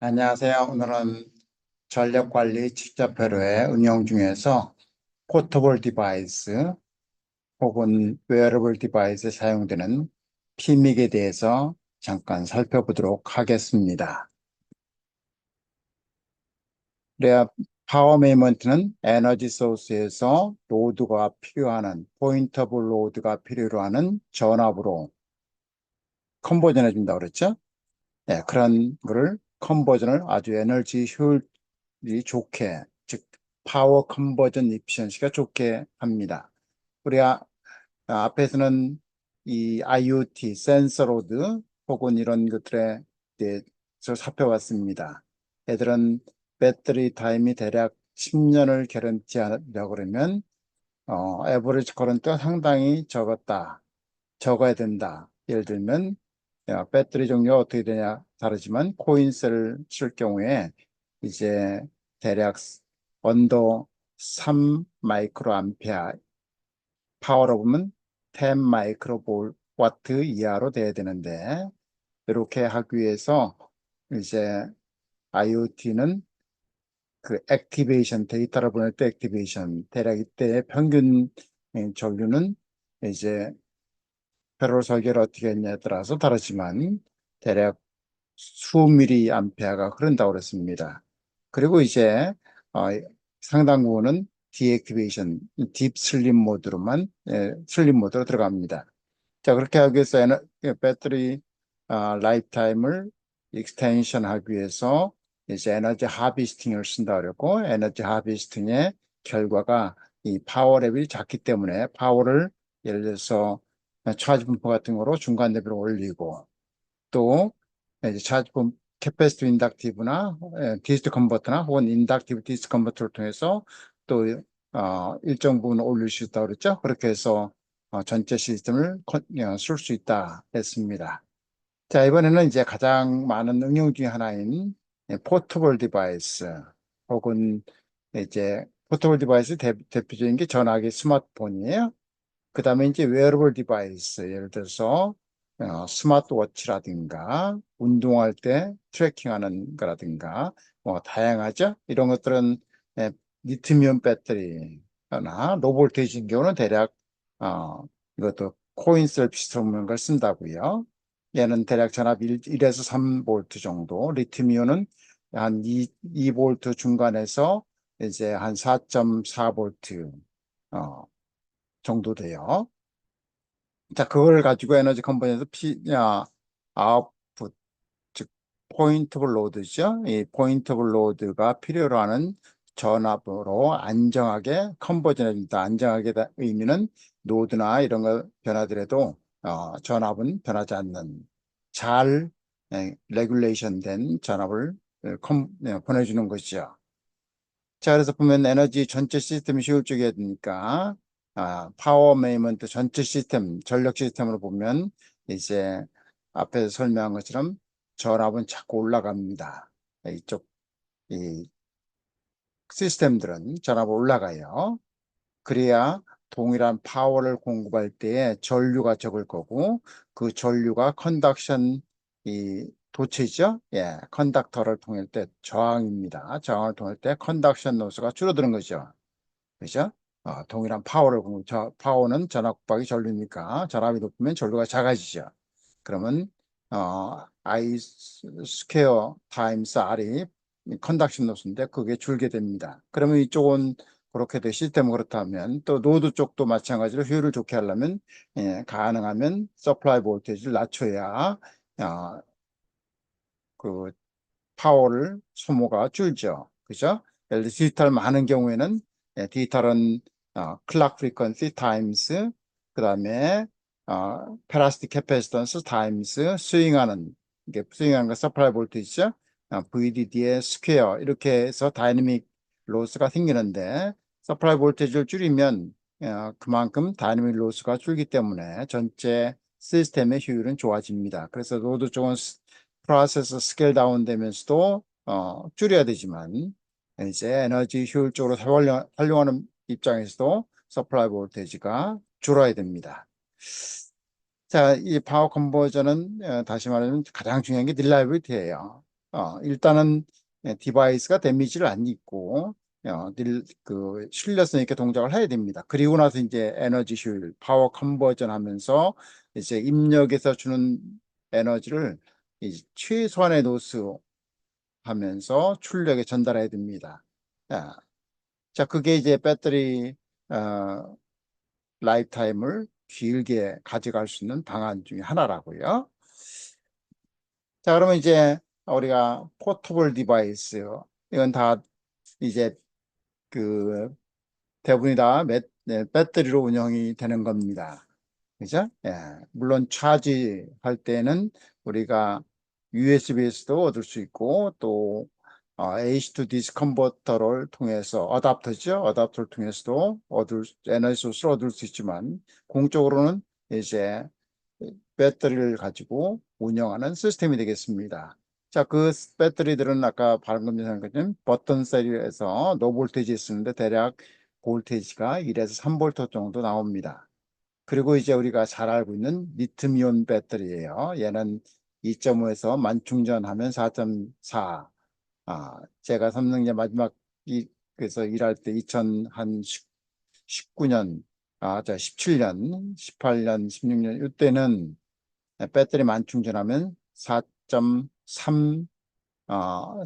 안녕하세요. 오늘은 전력관리 직접회로의 응용 중에서 포터블 디바이스 혹은 웨어러블 디바이스에 사용되는 PMIC에 대해서 잠깐 살펴보도록 하겠습니다. 그래야 파워 매니지먼트는 에너지 소스에서 로드가 필요하는 포인터블 로드가 필요로 하는 전압으로 컨버전해 준다고 그랬죠? 네, 그런 거를 컨버전을 아주 에너지 효율이 좋게, 즉 파워 컨버전 이피션시가 좋게 합니다. 우리가 앞에서는 이 IoT 센서 로드 혹은 이런 것들에 대해서 살펴봤습니다. 얘들은 배터리 타임이 대략 10년을 개런티하려고 그러면 에버리지 커런트가 상당히 적어야 된다. 예를 들면 배터리 종류가 어떻게 되냐 다르지만 코인셀을 쓸 경우에 이제 대략 언더 3 마이크로 암페어 파워로 보면 10 마이크로 와트 이하로 돼야 되는데 이렇게 하기 위해서 이제 IoT는 그 액티베이션 데이터를 보낼 때 액티베이션 대략 이때 평균 전류는 이제 회로 설계를 어떻게 했냐에 따라서 다르지만 대략 수미리 암페어가 흐른다고 그랬습니다. 그리고 이제 어, 상당 부분은 디액티베이션, 딥 슬립 모드로만 슬립 모드로 들어갑니다. 자, 그렇게 하기 위해서 배터리 라이프 타임을 익스텐션 하기 위해서 이제 에너지 하비스팅을 쓴다 그랬고 에너지 하비스팅의 결과가 이 파워 레벨이 작기 때문에 파워를 예를 들어서 차지 분포 같은 거로 중간 레벨을 올리고 또 이제 차지 분포 캐패시티브 인덕티브나 디스트 컨버터나 혹은 인덕티브 디스트 컨버터를 통해서 또 일정 부분 올릴 수 있다고 그랬죠. 그렇게 해서 전체 시스템을 쓸 수 있다 했습니다. 자, 이번에는 이제 가장 많은 응용 중에 하나인 포터블 디바이스 혹은 이제 포터블 디바이스 대표적인 게 전화기 스마트폰이에요. 그 다음에 이제 웨어러블 디바이스, 예를 들어서 스마트워치라든가 운동할 때 트래킹하는 거라든가 뭐 다양하죠. 이런 것들은 예, 리튬이온 배터리나 로볼테이지인 경우는 대략 이것도 코인셀 비슷한 걸 쓴다고요. 얘는 대략 전압 1에서 3볼트 정도, 리튬이온은 한 2볼트 중간에서 이제 한 4.4볼트 정도 돼요. 자, 그걸 가지고 에너지 컴퍼니에서 아웃풋, 즉, 포인터블 로드죠. 이 포인터블 로드가 필요로 하는 전압으로 안정하게 컨버전해 준다. 안정하게 의미는 노드나 이런 거 변하더라도 전압은 변하지 않는 잘 레귤레이션 된 전압을 보내주는 것이죠. 자, 그래서 보면 에너지 전체 시스템이 효율적이어야 되니까, 파워 매니지먼트 전체 시스템, 전력 시스템으로 보면, 이제 앞에서 설명한 것처럼 전압은 자꾸 올라갑니다. 이쪽, 이 시스템들은 전압이 올라가요. 그래야 동일한 파워를 공급할 때에 전류가 적을 거고, 그 전류가 컨덕션, 도체죠? 예, 컨덕터를 통할 때 저항입니다. 저항을 통할 때 컨덕션 노스가 줄어드는 거죠. 그죠? 동일한 파워를 파워는 전압 곱하기 전류니까 전압이 높으면 전류가 작아지죠. 그러면 I 스퀘어 타임스 R이 컨덕션 노스인데 그게 줄게 됩니다. 그러면 이쪽은 그렇게 돼 시스템은 그렇다면 또 노드 쪽도 마찬가지로 효율을 좋게 하려면 가능하면 서플라이 볼테이지를 낮춰야 그 파워를 소모가 줄죠. 그죠? 예를 들어 디지털 많은 경우에는 디지털은 클락 프리퀀시 타임스 그다음에 페라스틱 캐패시턴스 타임스 스윙하는 거 서플라이 볼테이지죠. VDD의 스퀘어 이렇게 해서 다이내믹 로스가 생기는데 서플라이 볼테이지를 줄이면 그만큼 다이내믹 로스가 줄기 때문에 전체 시스템의 효율은 좋아집니다. 그래서 노드 쪽은 프로세스 스케일 다운 되면서도 줄여야 되지만 이제 에너지 효율적으로 활용하는 입장에서도 서플라이 볼테이지가 줄어야 됩니다. 자, 이 파워 컨버전은 다시 말하면 가장 중요한 게 릴라이빌리티예요. 일단은 디바이스가 데미지를 안 입고 신뢰성 있게 동작을 해야 됩니다. 그리고 나서 이제 에너지 효율, 파워 컨버전 하면서 이제 입력에서 주는 에너지를 이제 최소한의 노스 하면서 출력에 전달해야 됩니다. 자, 그게 이제 배터리 어, 라이프 타임을 길게 가져갈 수 있는 방안 중에 하나라고요. 자, 그러면 이제 우리가 포터블 디바이스, 이건 다 이제 그 대부분이 다 배터리로 운영이 되는 겁니다. 그죠? 예. 물론 차지할 때는 우리가 USB에서도 얻을 수 있고 또 H2 디스 컨버터를 통해서 어답터를 통해서도 에너지 소스를 얻을 수 있지만 공적으로는 이제 배터리를 가지고 운영하는 시스템이 되겠습니다. 자, 그 배터리들은 아까 방금 전에 것처럼 버튼 셀에서 노 볼테이지 쓰는데 대략 볼테이지가 1에서 3볼트 정도 나옵니다. 그리고 이제 우리가 잘 알고 있는 리튬이온 배터리예요. 얘는 2.5에서 만충전하면 4.4. 제가 삼성제 마지막 그래서 일할 때 2019년, 17년, 18년, 16년 이때는 배터리 만충전하면 4.3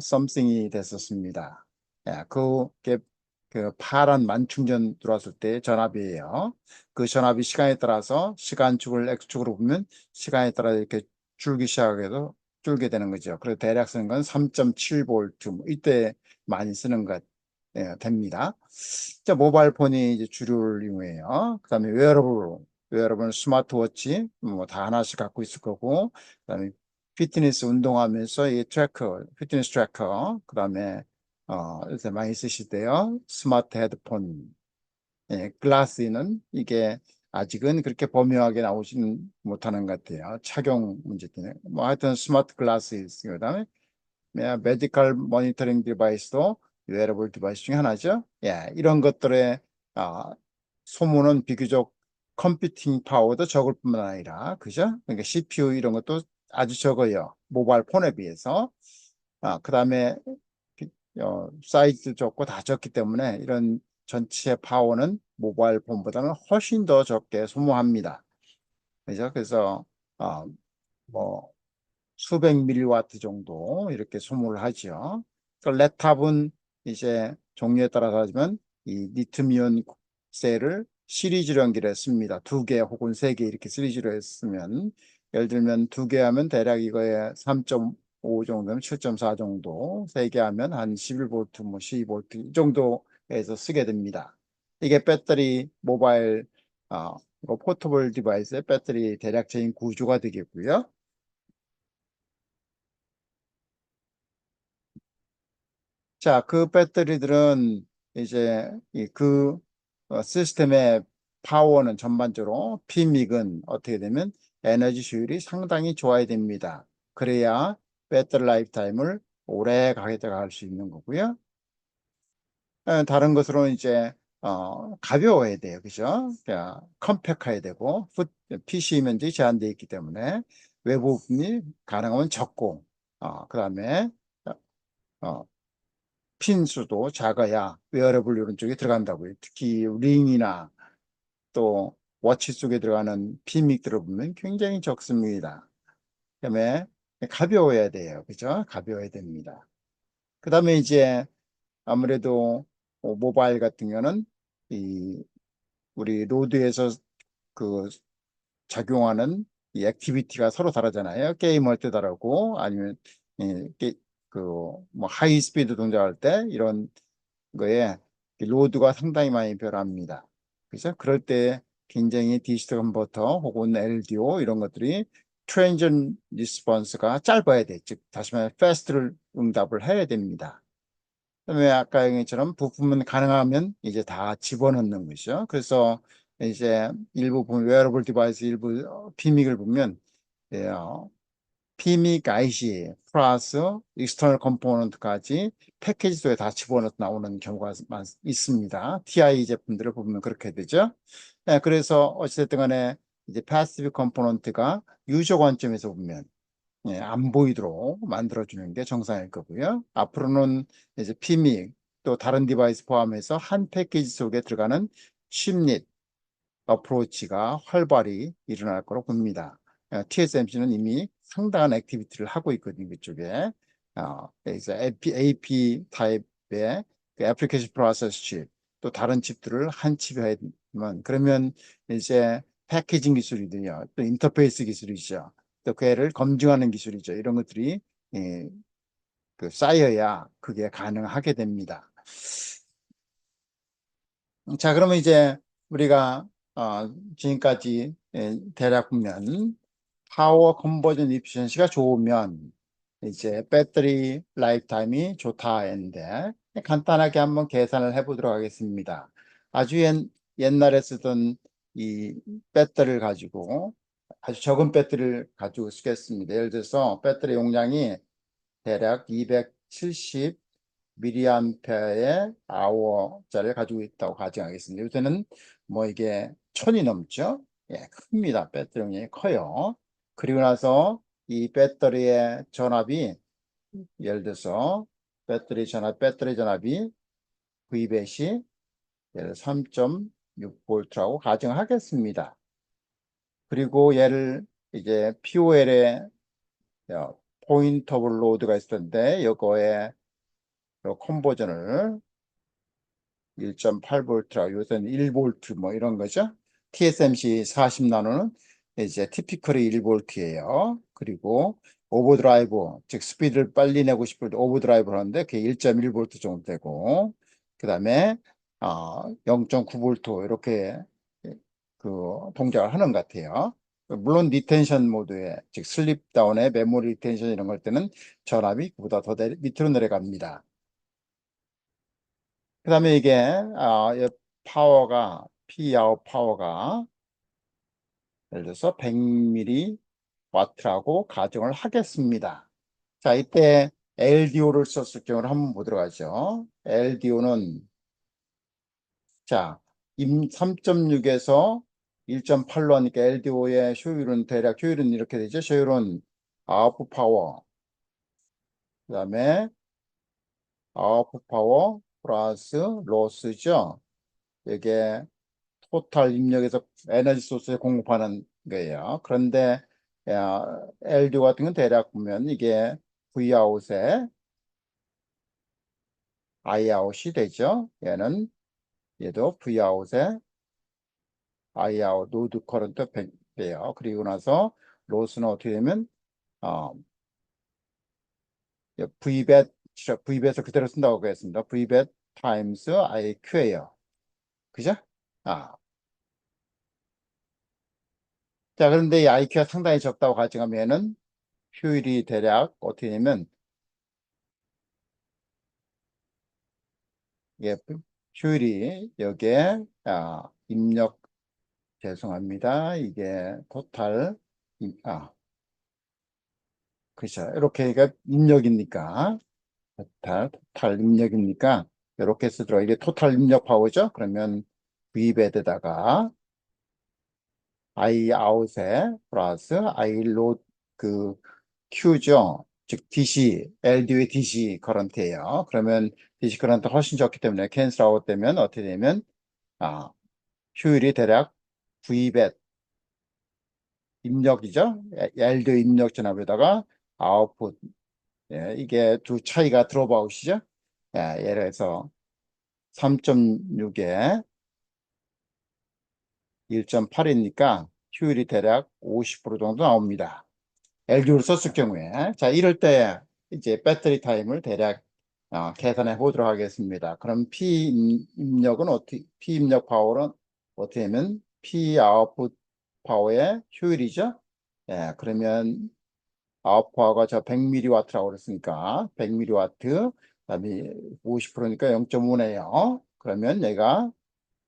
썸씽이 됐었습니다. 그게 그 파란 만충전 들어왔을 때 전압이에요. 그 전압이 시간에 따라서 시간축을 X축으로 보면 시간에 따라 이렇게 줄게 되는 거죠. 그래서 대략 쓰는 건 3.7V 이때 많이 쓰는 것 됩니다. 자, 모바일 폰이 이제 주류를 이용해요. 그다음에 웨어러블 스마트워치 뭐 다 하나씩 갖고 있을 거고, 그다음에 피트니스 운동하면서 이 피트니스 트래커, 그다음에 요새 많이 쓰실 때요. 스마트 헤드폰, 글라스는 이게 아직은 그렇게 범위하게 나오지는 못하는 것 같아요. 착용 문제 때문에. 뭐 하여튼 스마트 글라스, 그다음에 메디컬 모니터링 디바이스도 웨어러블 디바이스 중에 하나죠. 이런 것들의 아, 소모는 비교적 컴퓨팅 파워도 적을 뿐만 아니라, 그죠? 그러니까 CPU 이런 것도 아주 적어요. 모바일 폰에 비해서. 그다음에 사이즈도 적고 다 적기 때문에 이런 전체 파워는 모바일 폰보다는 훨씬 더 적게 소모합니다. 그죠? 그래서 아, 뭐 수백 밀리와트 정도 이렇게 소모를 하죠. 그 랩탑은 이제 종류에 따라서 하지만 이 리튬이온 셀을 시리즈로 연결했습니다. 2개 혹은 3개 이렇게 시리즈로 했으면, 예를 들면 2개 하면 대략 이거에 3.5 정도면 7.4 정도, 3개 하면 한 11V, 뭐 12V 이 정도에서 쓰게 됩니다. 이게 배터리 모바일 포터블 디바이스의 배터리 대략적인 구조가 되겠고요. 자, 그 배터리들은 이제 시스템의 파워는 전반적으로 P믹은 어떻게 되면 에너지 효율이 상당히 좋아야 됩니다. 그래야 배터리 라이프 타임을 오래 가져갈 수 있는 거고요. 다른 것으로는 이제 가벼워야 돼요. 그죠? 컴팩해야 되고 PC 면적이 제한되어 있기 때문에 외부 부품이 가능하면 적고, 그다음에 어, 핀 수도 작아야 웨어러블 이런 쪽에 들어간다고요. 특히 링이나 또 워치 속에 들어가는 핀믹들을 보면 굉장히 적습니다. 그다음에 가벼워야 돼요. 그죠? 가벼워야 됩니다. 그다음에 이제 아무래도 모바일 같은 경우는 이 우리 로드에서 그 작용하는 이 액티비티가 서로 다르잖아요. 게임할 때 다르고 아니면 그뭐 하이 스피드 동작할 때 이런 거에 로드가 상당히 많이 변합니다. 그래서 그럴 때 굉장히 디지털 컨버터 혹은 LDO 이런 것들이 트랜전 리스폰스가 짧아야 돼. 즉 다시 말해 패스트를 응답을 해야 됩니다. 그다음에 아까 얘기처럼 부품은 가능하면 이제 다 집어넣는 것이죠. 그래서 이제 일부 보면 웨어러블 디바이스 일부 PMIC을 보면 PMIC IC 플러스 익스터널 컴포넌트까지 패키지 속에 다 집어넣어 나오는 경우가 있습니다. TI 제품들을 보면 그렇게 되죠. 그래서 어찌됐든 간에 이제 패시브 컴포넌트가 유저 관점에서 보면 예, 안 보이도록 만들어주는 게 정상일 거고요. 앞으로는 이제 PMIC 또 다른 디바이스 포함해서 한 패키지 속에 들어가는 칩릿 어프로치가 활발히 일어날 거로 봅니다. TSMC는 이미 상당한 액티비티를 하고 있거든요. 그쪽에. 그래서 AP 타입의 그 애플리케이션 프로세서 칩, 또 다른 칩들을 한 칩에 하면 그러면 이제 패키징 기술이든요. 또 인터페이스 기술이죠. 또 그애를 검증하는 기술이죠. 이런 것들이 예, 그 쌓여야 그게 가능하게 됩니다. 자, 그러면 이제 우리가 지금까지 대략 보면 파워 컨버전 이피션시가 좋으면 이제 배터리 라이프 타임이 좋다 했는데 간단하게 한번 계산을 해보도록 하겠습니다. 아주 옛날에 쓰던 이 배터리를 가지고 아주 적은 배터리를 가지고 쓰겠습니다. 예를 들어서 배터리 용량이 대략 270 미리암페어의 아워짜리를 가지고 있다고 가정하겠습니다. 요새는 뭐 이게 1000이 넘죠? 예, 큽니다. 배터리 용량이 커요. 그리고 나서 이 배터리의 전압이 예를 들어서 배터리 전압이 V배시 3.6V라고 가정하겠습니다. 그리고 얘를 이제 POL에 포인터블 로드가 있을 텐데 이거에 컨버전을 1.8V라 요새는 1V 뭐 이런 거죠. TSMC 40나노는 이제 티피컬이 1V예요. 그리고 오버드라이브, 즉 스피드를 빨리 내고 싶을 때 오버드라이브를 하는데 그게 1.1V 정도 되고 그다음에 0.9V 이렇게 그 동작을 하는 것 같아요. 물론 리텐션 모드에 즉 슬립 다운의 메모리 리텐션 이런 걸 때는 전압이 그보다 더 밑으로 내려갑니다. 그 다음에 이게 이 파워가 P아웃 파워가 예를 들어서 100mW라고 가정을 하겠습니다. 자, 이때 LDO를 썼을 경우를 한번 보도록 하죠. LDO는 자 3.6에서 1.8로 하니까 LDO의 효율은 대략 효율은 이렇게 되죠. 효율은 아웃풋 파워 그 다음에 아웃풋 파워 플러스 로스죠. 이게 토탈 입력에서 에너지 소스에 공급하는 거예요. 그런데 LDO 같은 건 대략 보면 이게 Vout에 Iout이 되죠. 얘도 Vout에 Iout 노드 커런트 100대요. 그리고 나서 로스는 어떻게 되면 어, V배에서 그대로 쓴다고 하겠습니다. V배 타임스 IQ예요. 그죠? 아, 자, 그런데 이 IQ가 상당히 적다고 가정하면은 효율이 대략 어떻게 되냐면 예, 효율이 여기에 입력 죄송합니다. 이게 토탈 그렇죠. 이렇게 입력이니까 토탈 입력이니까 이렇게 쓰도록 이게 토탈 입력 파워죠. 그러면 V배드다가 I 아웃에 플러스 I 로 그 Q죠. 즉 DC LDO의 DC 커런트예요. 그러면 DC 커런트 훨씬 적기 때문에 캔슬 아웃 되면 어떻게 되면 아 효율이 대략 V벳 입력이죠. LD 입력 전압에다가 아웃풋 예, 이게 두 차이가 드롭아웃이죠. 예, 예를 들어서 3.6에 1.8이니까 효율이 대략 50% 정도 나옵니다. LDO를 썼을 경우에 자 이럴 때 이제 배터리 타임을 대략 계산해 보도록 하겠습니다. 그럼 P 입력 파워는 어떻게 하면 P 아웃풋 파워의 효율이죠. 예, 그러면 아웃 파워가 저 100mW라고 그랬으니까 100mW 그다음에 50%니까 0.5네요. 그러면 얘가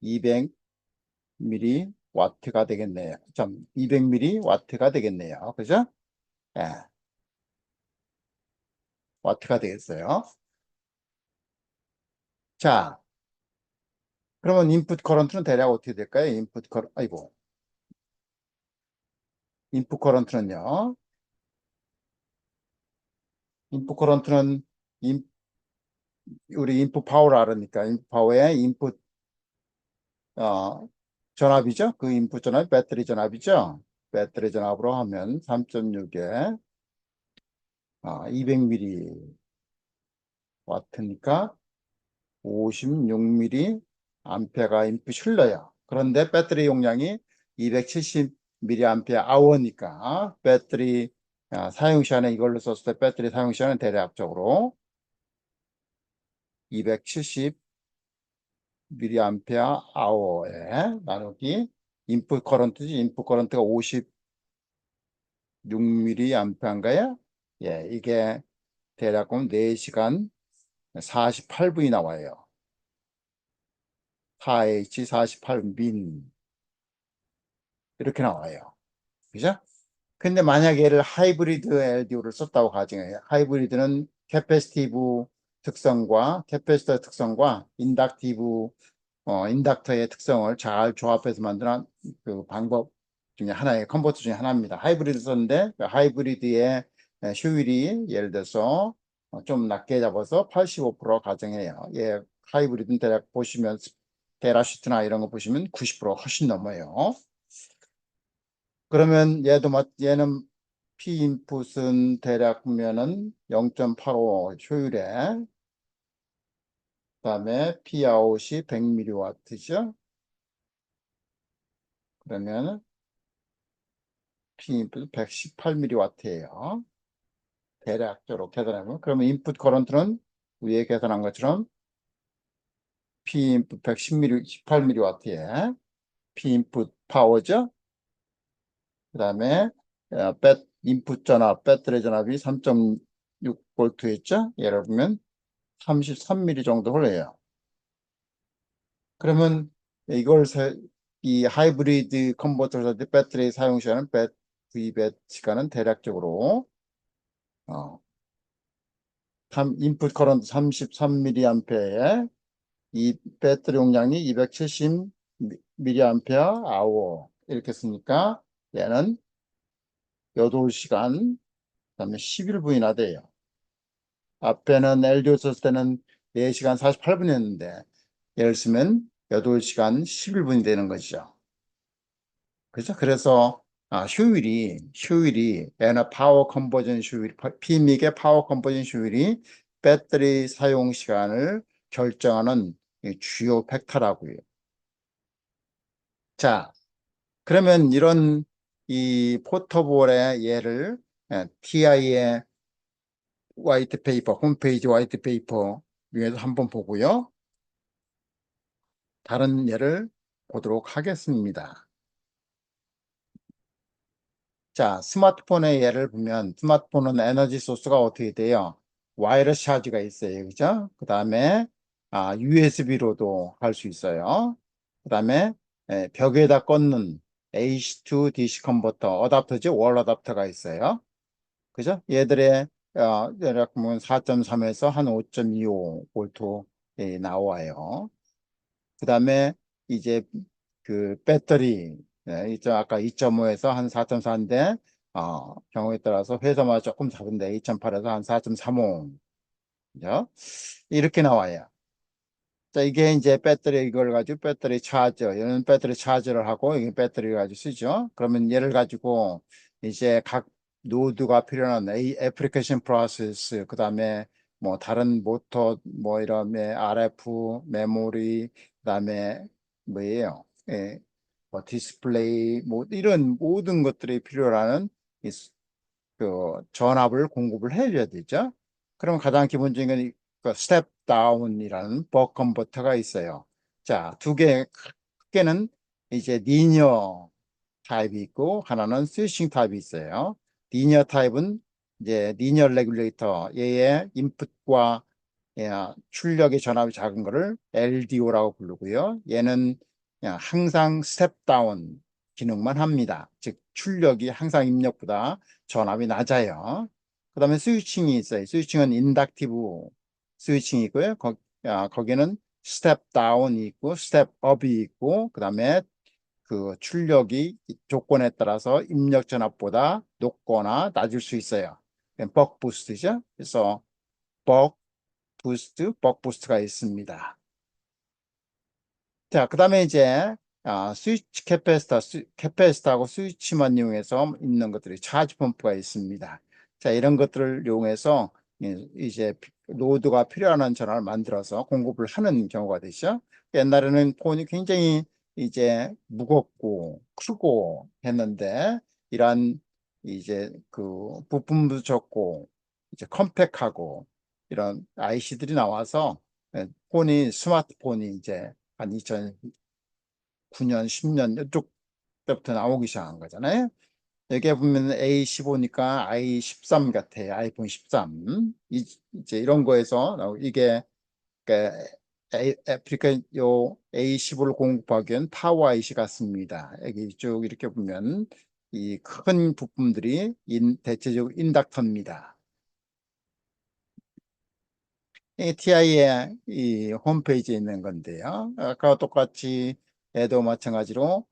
200mW가 되겠네요. 200mW가 되겠네요. 그죠? 예, 와트가 되겠어요. 자, 그러면 인풋 커런트는 대략 어떻게 될까요? 인풋 커런트는요. 인풋 커런트는 우리 인풋 파워를 알으니까 인풋 파워의 인풋 전압이죠. 그 인풋 전압이 배터리 전압이죠. 배터리 전압으로 하면 3.6에 200mW 와트니까 56mA 암페어가 인풋이 흘러요. 그런데 배터리 용량이 270mAh 아워니까 배터리 사용 시간에 이걸로 썼을 때 배터리 사용 시간은 대략적으로 270mAh에 나누기 인풋 커런트지. 인풋 커런트가 56mA인가요? 예, 이게 대략 4시간 48분이 나와요. 4H 48민 이렇게 나와요. 그죠? 근데 만약 얘를 하이브리드 LDO를 썼다고 가정해요. 하이브리드는 캐패시티브 특성과 캐패시터 특성과 인덕터의 특성을 잘 조합해서 만드는 그 방법 중에 하나의 컨버터 중에 하나입니다. 하이브리드 썼는데 그 하이브리드의 효율이 예를 들어서 좀 낮게 잡아서 85% 가정해요. 예, 하이브리드는 대략 보시면 데라시트나 이런 거 보시면 90% 훨씬 넘어요. 그러면 얘는 P 인풋은 대략 보면은 0.85 효율에, 그다음에 P 아웃이 100mW죠. 그러면 P 인풋 118mW예요. 대략적으로 계산하면. 그러면 인풋 커런트는 위에 계산한 것처럼 P 인풋 118mW에 P 인풋 파워죠. 그다음에 인풋 전압, 배터리 전압이 3.6V였죠. 예를 들면 33mm 정도 흘러요. 그러면 이 하이브리드 컨버터에서 배터리 사용 시간은 V배 시간은 대략적으로 인풋 커런트 33mA에 이 배터리 용량이 270mAh 이렇게 쓰니까 얘는 8시간 그다음에 11분이나 돼요. 앞에는 LDO 썼을 때는 4시간 48분이었는데 예를 쓰면 8시간 11분이 되는 거죠. 그죠? 그래서 효율이 에너 파워 컨버전 효율, PMIC의 파워 컨버전 효율이 배터리 사용 시간을 결정하는 이 주요 팩터라고요. 자, 그러면 이런 이 포터볼의 예를 TI의 화이트페이퍼, 홈페이지 화이트페이퍼 중에서 한번 보고요. 다른 예를 보도록 하겠습니다. 자, 스마트폰의 예를 보면 스마트폰은 에너지 소스가 어떻게 돼요? 와이어리스 차지가 있어요. 그죠? 그 다음에 USB로도 할 수 있어요. 그 다음에 벽에다 꽂는 AC to DC 컨버터 어답터죠. 월 어답터가 있어요. 그죠? 얘들의 대략 보면 4.3에서 한 5.25 볼트 나와요. 그 다음에 이제 그 배터리, 아까 2.5에서 한 4.4인데, 경우에 따라서 회사마다 조금 다른데 2.8에서 한 4.35. 그죠? 이렇게 나와요. 자, 이게 이제 배터리 이걸 가지고 배터리 차저, 이런 배터리 차저를 하고, 이게 배터리 가지고 쓰죠. 그러면 얘를 가지고 이제 각 노드가 필요한 애플리케이션 프로세스, 그 다음에 뭐 다른 모터, 뭐 이런 RF, 메모리, 그 다음에 뭐예요? 뭐 디스플레이, 뭐 이런 모든 것들이 필요한 그 전압을 공급을 해줘야 되죠. 그럼 가장 기본적인 그 스텝 다운이라는 버크 컨버터가 있어요. 자, 두 개 크게는 이제 리니어 타입이 있고 하나는 스위칭 타입이 있어요. 리니어 타입은 이제 리니어 레귤레이터 얘의 인풋과 출력의 전압이 작은 거를 LDO라고 부르고요. 얘는 그냥 항상 스텝 다운 기능만 합니다. 즉 출력이 항상 입력보다 전압이 낮아요. 그 다음에 스위칭이 있어요. 스위칭은 인덕티브 스위칭이 있고요. 거기는 스텝 다운이 있고 스텝 업이 있고 그 다음에 그 출력이 조건에 따라서 입력 전압보다 높거나 낮을 수 있어요. 벅 부스트죠. 그래서 벅 부스트가 있습니다. 자, 그 다음에 이제 스위치 캐패시터하고 스위치만 이용해서 있는 것들이 차지 펌프가 있습니다. 자, 이런 것들을 이용해서 이제 로드가 필요한 전화를 만들어서 공급을 하는 경우가 되죠. 옛날에는 폰이 굉장히 이제 무겁고 크고 했는데 이러한 이제 그 부품도 적고 이제 컴팩하고 이런 IC들이 나와서 스마트폰이 이제 한 2009년, 10년 이쪽 때부터 나오기 시작한 거잖아요. 여기에 보면 A15니까 i13 같아요. 아이폰 13. 이제 이런 거에서 이게 그 애플리카 요 A15를 공급하기 위한 파워 IC 같습니다. 여기 쭉 이렇게 보면 이 큰 부품들이 대체적으로 인덕터입니다. TI의 이 홈페이지에 있는 건데요. 아까 똑같이 얘도 마찬가지로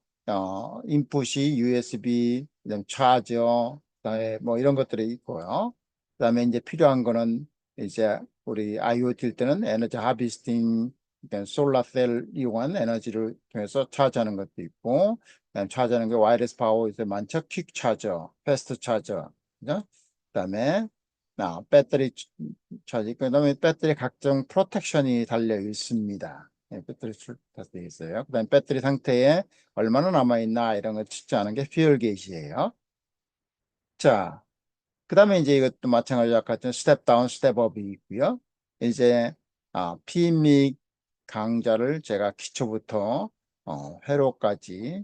인풋이 USB, 그다음 차저, 그다음에 뭐 이런 것들이 있고요. 그다음에 이제 필요한 거는 이제 우리 IoT일 때는 에너지 하비스팅, 그러니까 솔라셀 이용한 에너지를 통해서 차지하는 것도 있고, 그다음 차지하는 게 와이어리스 파워 이제 많죠. 퀵 차저, 패스트 차저, 그죠? 그다음에 배터리 차지. 그다음에 배터리 각종 프로텍션이 달려 있습니다. 배터리 달려 있어요. 그다음에 배터리 상태에 얼마나 남아 있나 이런 거 측정하는 게 퓨얼 게이지예요. 자, 그다음에 이제 이것도 마찬가지로 아까 같은 스텝 다운, 스텝 업이 있고요. 이제 P믹 강좌를 제가 기초부터 회로까지,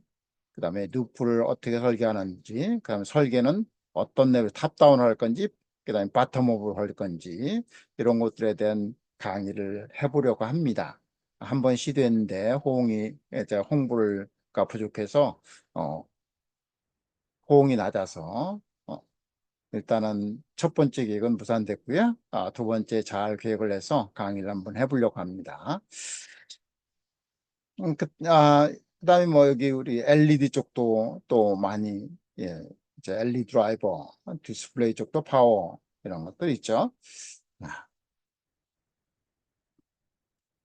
그다음에 루프를 어떻게 설계하는지, 그다음에 설계는 어떤 레벨 탑다운을 할 건지, 그다음에 바텀업을 할 건지 이런 것들에 대한 강의를 해보려고 합니다. 한번 시도했는데 제가 홍보가 부족해서 어, 호응이 낮아서 일단은 첫 번째 계획은 무산됐고요. 두 번째 잘 계획을 해서 강의를 한번 해보려고 합니다. 그다음에 뭐 여기 우리 LED 쪽도 또 많이 이제 LED 드라이버, 디스플레이 쪽도 파워 이런 것들 있죠. 아,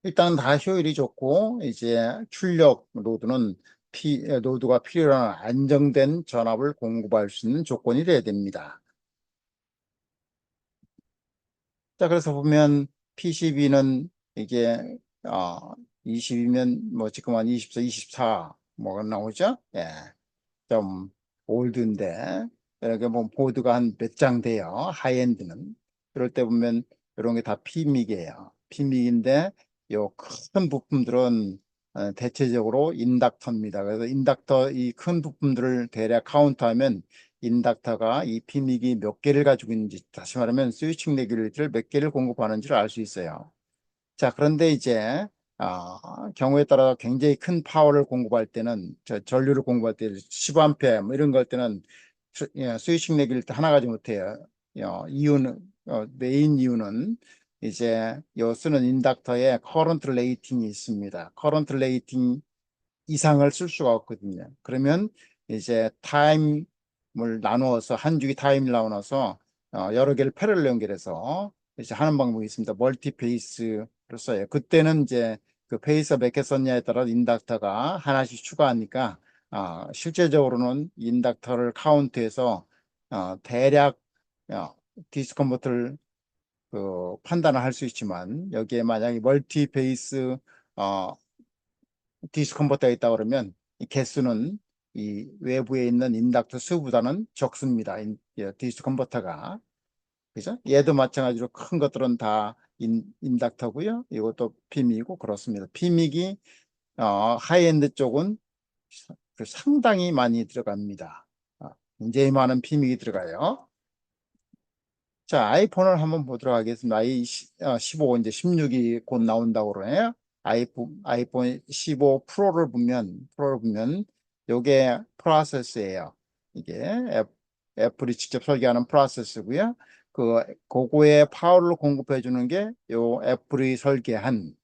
일단 다 효율이 좋고 이제 출력 로드가 필요한 안정된 전압을 공급할 수 있는 조건이 돼야 됩니다. 자, 그래서 보면 PCB는 이게 20이면 뭐 지금 한 24, 24 뭐가 나오죠? 예. 좀 올드인데 이렇게 뭐 보드가 한 몇 장 돼요. 하이엔드는. 그럴 때 보면 이런 게 다 PMIC이에요. PMIC인데 요 큰 부품들은 대체적으로 인덕터입니다. 그래서 인덕터 이 큰 부품들을 대략 카운트하면 인덕터가 이 PMIC이 몇 개를 가지고 있는지, 다시 말하면 스위칭 레귤레이터를 몇 개를 공급하는지를 알 수 있어요. 자, 그런데 이제 경우에 따라 굉장히 큰 파워를 공급할 때는 전류를 공급할 때 15A 뭐 이런 걸 때는 스위칭 레귤 때 하나 가지 못해요. 이유는 메인 이유는 이제 요 쓰는 인덕터에 커런트 레이팅이 있습니다. 커런트 레이팅 이상을 쓸 수가 없거든요. 그러면 이제 타임을 나누어서 한 주기 타임을 나눠서 여러 개를 패러를 연결해서 이제 하는 방법이 있습니다. 멀티 페이스를 써요. 그때는 이제 그 페이스 몇 개 썼냐에 따라 인덕터가 하나씩 추가하니까 실제적으로는 인덕터를 카운트해서 대략 디스컨버터를 판단을 할 수 있지만, 여기에 만약에 멀티 베이스 디스컨버터가 있다 그러면 이 개수는 이 외부에 있는 인덕터 수보다는 적습니다. 디스컨버터가. 그죠? 얘도 마찬가지로 큰 것들은 다 인덕터고요. 이것도 피믹이고 그렇습니다. 피믹이 하이엔드 쪽은 상당히 많이 들어갑니다. 굉장히 많은 피믹이 들어가요. 자, 아이폰을 한번 보도록 하겠습니다. 15, 이제 16이 곧 나온다고 그러네요. 아이폰 15 프로를 보면, 요게 프로세스예요. 이게 애플이 직접 설계하는 프로세스고요. 그거에 파워를 공급해 주는 게 요 애플이 설계한,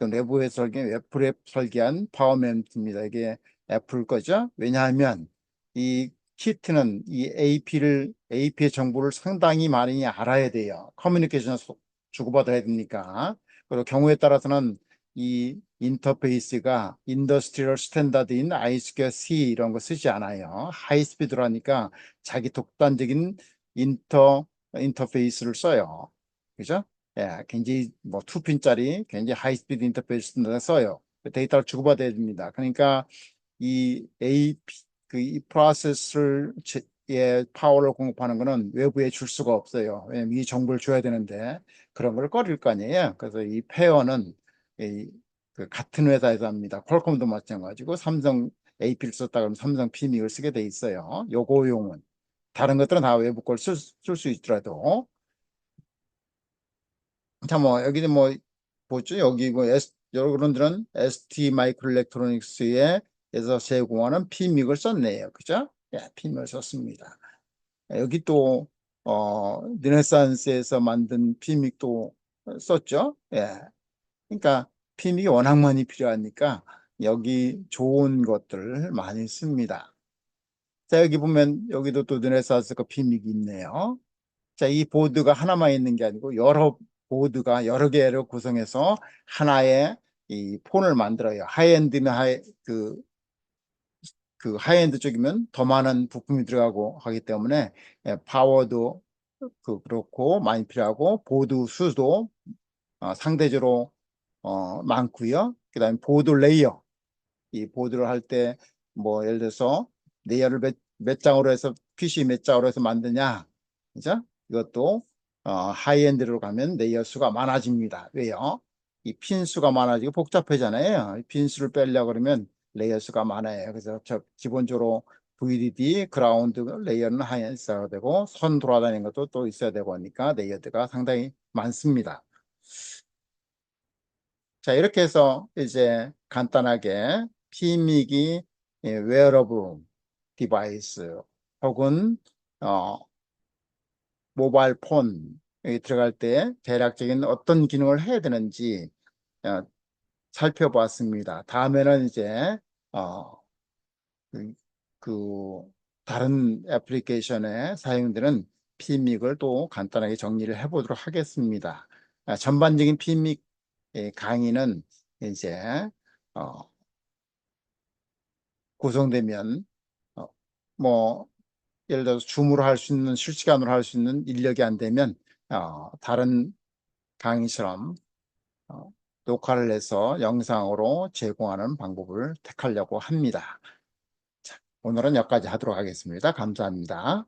애플이 설계한 파워 램프입니다. 이게 애플 거죠. 왜냐하면 이 키트는 이 AP의 정보를 상당히 많이 알아야 돼요. 커뮤니케이션 주고받아야 되니까. 그리고 경우에 따라서는 이 인터페이스가 인더스트리얼 스탠다드인 I2C 이런 거 쓰지 않아요. 하이스피드라니까 자기 독단적인 인터페이스를 써요. 그죠? 예, 굉장히 뭐 2핀짜리 굉장히 하이스피드 인터페이스 써요. 데이터를 주고받아야 됩니다. 그러니까 이 AP 이 프로세스를 의 파워를 공급하는 거는 외부에 줄 수가 없어요. 왜냐면 이 정보를 줘야 되는데 그런 걸 꺼릴 거 아니에요. 그래서 이 페어는 이, 그 같은 회사에서 합니다. 퀄컴도 마찬가지고 삼성 AP를 썼다 그러면 삼성 PMIC을 쓰게 돼 있어요. 요거용은 다른 것들은 다 외부 걸 쓸 수 있더라도 자, 뭐 여기는 뭐 보죠. 여기 뭐 여러분들은 ST 마이크로일렉트로닉스에서 제공하는 PMIC을 썼네요. 그죠? 예, PMIC을 썼습니다. 여기 또 르네상스에서 만든 PMIC도 썼죠. 예. 그러니까 PMIC이 워낙 많이 필요하니까 여기 좋은 것들 많이 씁니다. 자, 여기 보면 여기도 또 르네상스 거 PMIC이 있네요. 자, 이 보드가 하나만 있는 게 아니고 여러 보드가 여러 개로 구성해서 하나의 이 폰을 만들어요. 하이엔드는 그 하이엔드 쪽이면 더 많은 부품이 들어가고 하기 때문에 파워도 그렇고 많이 필요하고 보드 수도 상대적으로 많고요. 그다음에 보드 레이어 이 보드를 할 때 뭐 예를 들어서 레이어를 몇 장으로 해서 PC 몇 장으로 해서 만드냐, 그죠? 이것도 하이엔드로 가면 레이어 수가 많아집니다. 왜요? 이 핀 수가 많아지고 복잡해잖아요. 핀 수를 빼려고 그러면 레이어 수가 많아요. 그래서 기본적으로 VDD 그라운드 레이어는 하이엔드 있어야 되고 선 돌아다니는 것도 또 있어야 되고 하니까 레이어드가 상당히 많습니다. 자, 이렇게 해서 이제 간단하게 PMIC 웨어러블 디바이스 혹은 어, 모바일 폰에 들어갈 때 대략적인 어떤 기능을 해야 되는지 어, 살펴보았습니다. 다음에는 이제 어, 그, 그 다른 애플리케이션에 사용되는 PMIC을 또 간단하게 정리를 해보도록 하겠습니다. 전반적인 PMIC 강의는 이제 어, 구성되면 어, 뭐 예를 들어서 줌으로 할 수 있는 실시간으로 할 수 있는 인력이 안 되면 다른 강의처럼 녹화를 해서 영상으로 제공하는 방법을 택하려고 합니다. 자, 오늘은 여기까지 하도록 하겠습니다. 감사합니다.